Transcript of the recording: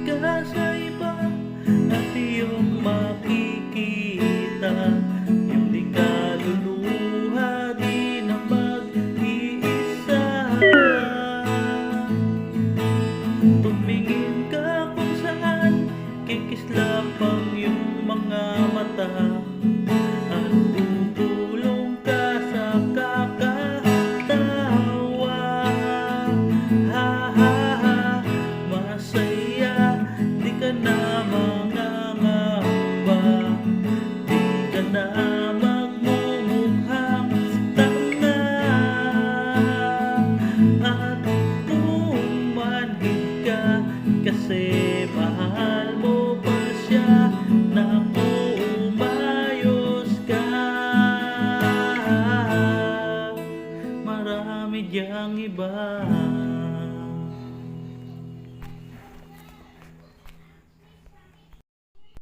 ka sa iba at iyong makikita yung di kaluluha di na mag-iisa. Tumingin ka kung saan kikislap ang iyong mga mata at tutulong ka sa kakatawa. Ha ha ha, masaya, di ka na mangangamba, di ka na magmumukhang tanga. At kung manhid ka kasi mahal